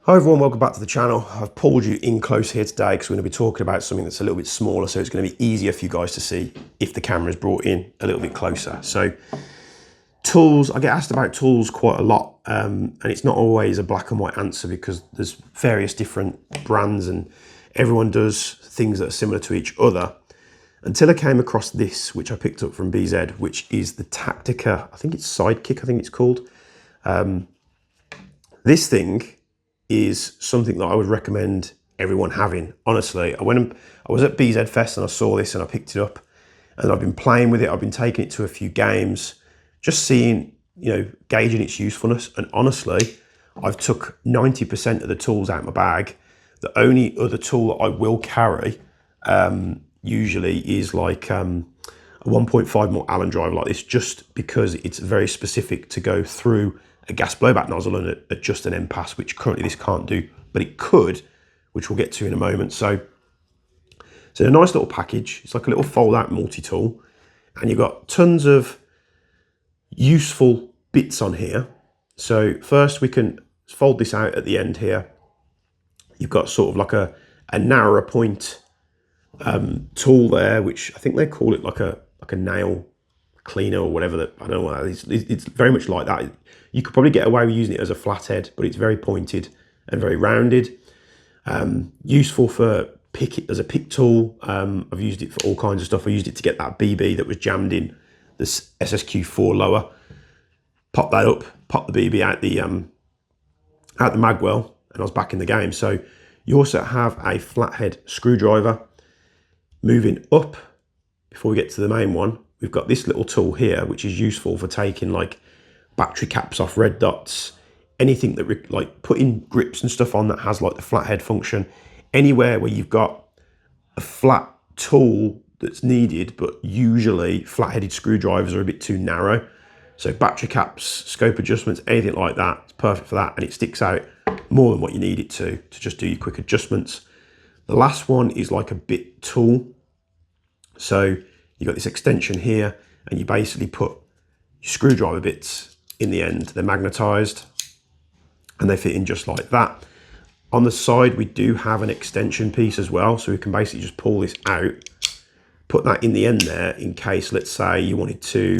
Hi everyone, welcome back to the channel. I've pulled you in close here today because we're going to be talking about something that's a little bit smaller, so it's going to be easier for you guys to see if the camera is brought in a little bit closer. So tools, I get asked about tools quite a lot, and it's not always a black and white answer because there's various different brands and everyone does things that are similar to each other. Until I came across this, which I picked up from BZ, which is the Tactica, I think it's Sidekick, I think it's called. This thing is something that I would recommend everyone having. Honestly, I was at BZ Fest and I saw this and I picked it up and I've been playing with it. I've been taking it to a few games, just seeing, gauging its usefulness. And honestly, I've took 90% of the tools out of my bag. The only other tool that I will carry usually is like a 1.5 mil Allen driver like this, just because it's very specific to go through a gas blowback nozzle and adjust an end pass, which currently this can't do, but it could, which we'll get to in a moment. So it's a nice little package. It's like a little fold-out multi-tool, and you've got tons of useful bits on here. So first we can fold this out at the end here. You've got sort of like a narrower point tool there, which I think they call it like a nail cleaner or whatever. That I don't know what that is. It's very much like that. You could probably get away with using it as a flathead, but it's very pointed and very rounded. Useful for as a pick tool. I've used it for all kinds of stuff. I used it to get that BB that was jammed in this SSQ4 lower. Pop that up, pop the BB out the magwell, and I was back in the game. So you also have a flathead screwdriver. Moving up, before we get to the main one, we've got this little tool here, which is useful for taking like battery caps off red dots, anything that like putting grips and stuff on that has like the flathead function. Anywhere where you've got a flat tool that's needed, but usually flat-headed screwdrivers are a bit too narrow. So battery caps, scope adjustments, anything like that, it's perfect for that, and it sticks out more than what you need it to just do your quick adjustments. The last one is like a bit tool. So you've got this extension here, and you basically put your screwdriver bits in the end. They're magnetized and they fit in just like that. On the side, we do have an extension piece as well. So we can basically just pull this out, put that in the end there in case, let's say you wanted to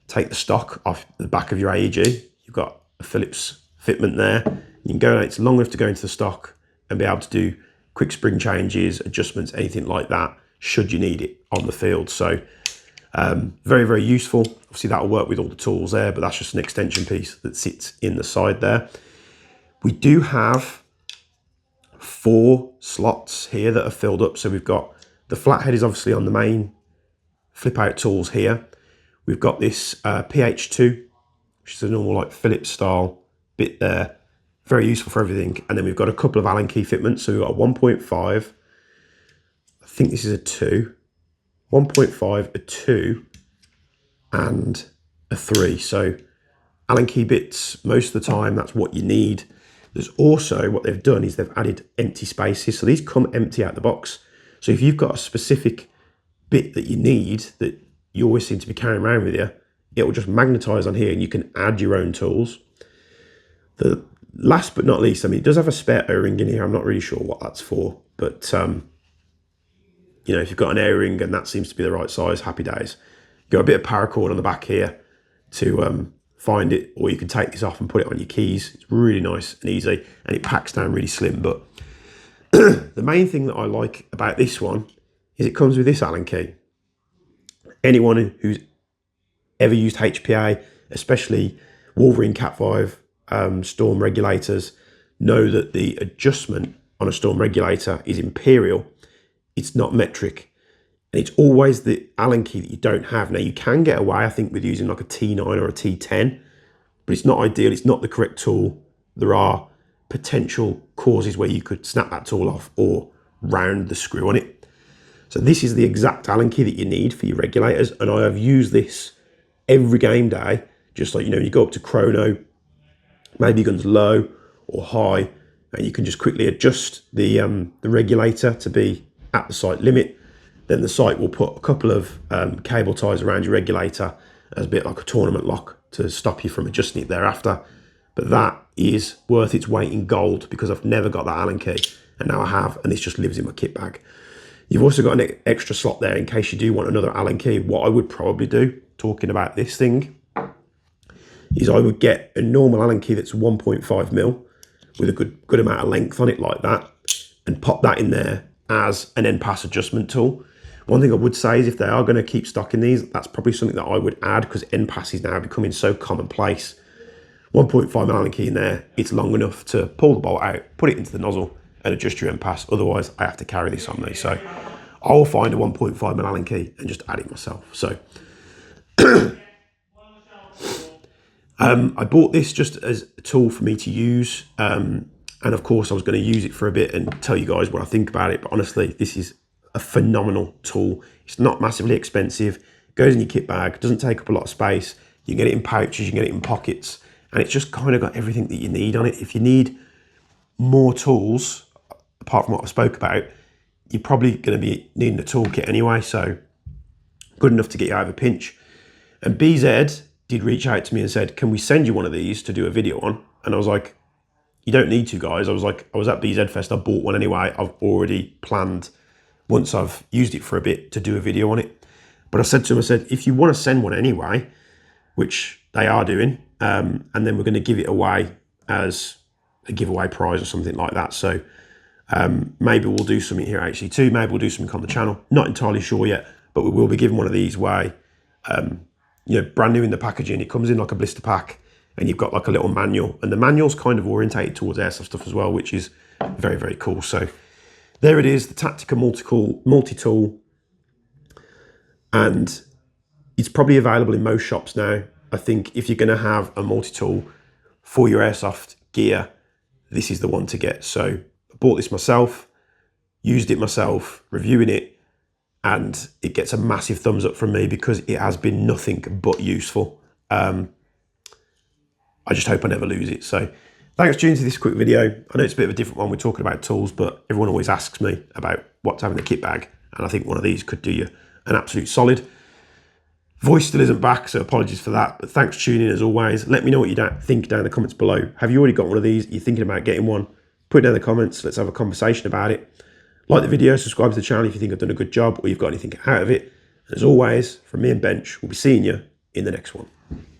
take the stock off the back of your AEG. You've got a Phillips fitment there. You can go, it's long enough to go into the stock and be able to do quick spring changes, adjustments, anything like that, should you need it on the field. So very, very useful. Obviously that'll work with all the tools there, but that's just an extension piece that sits in the side there. We do have 4 slots here that are filled up. So we've got the flathead is obviously on the main flip out tools here. We've got this PH2, which is a normal like Phillips style bit there. Very useful for everything. And then we've got a couple of Allen key fitments. So we've got a 1.5. I think this is a 2. 1.5, a 2, and a 3. So Allen key bits, most of the time, that's what you need. There's also, what they've done is they've added empty spaces. So these come empty out the box. So if you've got a specific bit that you need that you always seem to be carrying around with you, it will just magnetize on here and you can add your own tools. The last but not least, I mean, it does have a spare O-ring in here. I'm not really sure what that's for, but if you've got an O-ring and that seems to be the right size, happy days. Got a bit of paracord on the back here to find it, or you can take this off and put it on your keys. It's really nice and easy, and it packs down really slim. But the main thing that I like about this one is it comes with this Allen key. Anyone who's ever used HPA, especially Wolverine Cat 5 storm regulators, know that the adjustment on a storm regulator is imperial. It's not metric, and it's always the Allen key that you don't have. Now you can get away, I think, with using like a T9 or a T10, but it's not ideal. It's not the correct tool. There are potential causes where you could snap that tool off or round the screw on it. So this is the exact Allen key that you need for your regulators, and I have used this every game day. Just like, you go up to chrono, maybe your gun's low or high, and you can just quickly adjust the regulator to be at the sight limit. Then the site will put a couple of cable ties around your regulator as a bit like a tournament lock to stop you from adjusting it thereafter. but that is worth its weight in gold because I've never got that Allen key, and now I have, and this just lives in my kit bag. You've also got an extra slot there in case you do want another Allen key. What I would probably do, talking about this thing, is I would get a normal Allen key that's 1.5 mil with a good amount of length on it like that, and pop that in there as an end pass adjustment tool. One thing I would say is if they are going to keep stocking these, that's probably something that I would add, because end pass is now becoming so commonplace. 1.5 Allen key in there, it's long enough to pull the bolt out, put it into the nozzle and adjust your end pass. Otherwise I have to carry this on me. So I'll find a 1.5 Allen key and just add it myself. So I bought this just as a tool for me to use. And of course I was going to use it for a bit and tell you guys what I think about it. But honestly, this is a phenomenal tool. It's not massively expensive, goes in your kit bag, doesn't take up a lot of space. You can get it in pouches, you can get it in pockets, and it's just kind of got everything that you need on it. If you need more tools, apart from what I spoke about, you're probably going to be needing a toolkit anyway, so good enough to get you out of a pinch. And BZ did reach out to me and said, can we send you one of these to do a video on? And I was like, you don't need to, guys. I was at BZ Fest, I bought one anyway. I've already planned, once I've used it for a bit, to do a video on it. But I said to him, I said, if you want to send one anyway, which they are doing, and then we're going to give it away as a giveaway prize or something like that. So maybe we'll do something here at HC2, maybe we'll do something on the channel. Not entirely sure yet, but we will be giving one of these away. You know, brand new in the packaging. It comes in like a blister pack, and you've got like a little manual, and the manual's kind of orientated towards airsoft stuff as well, which is very, very cool. So there it is, the Tactica Multitool, and it's probably available in most shops now. I think if you're going to have a multi-tool for your airsoft gear, this is the one to get. So I bought this myself, used it myself, reviewing it, and it gets a massive thumbs up from me because it has been nothing but useful. I just hope I never lose it. So thanks for tuning to this quick video. I know it's a bit of a different one. We're talking about tools, but everyone always asks me about what to have in the kit bag, and I think one of these could do you an absolute solid. Voice still isn't back, so apologies for that, but thanks for tuning in as always. Let me know what you think down in the comments below. Have you already got one of these? Are you thinking about getting one? Put it down in the comments. Let's have a conversation about it. Like the video, subscribe to the channel if you think I've done a good job or you've got anything out of it. And as always, from me and Bench, we'll be seeing you in the next one.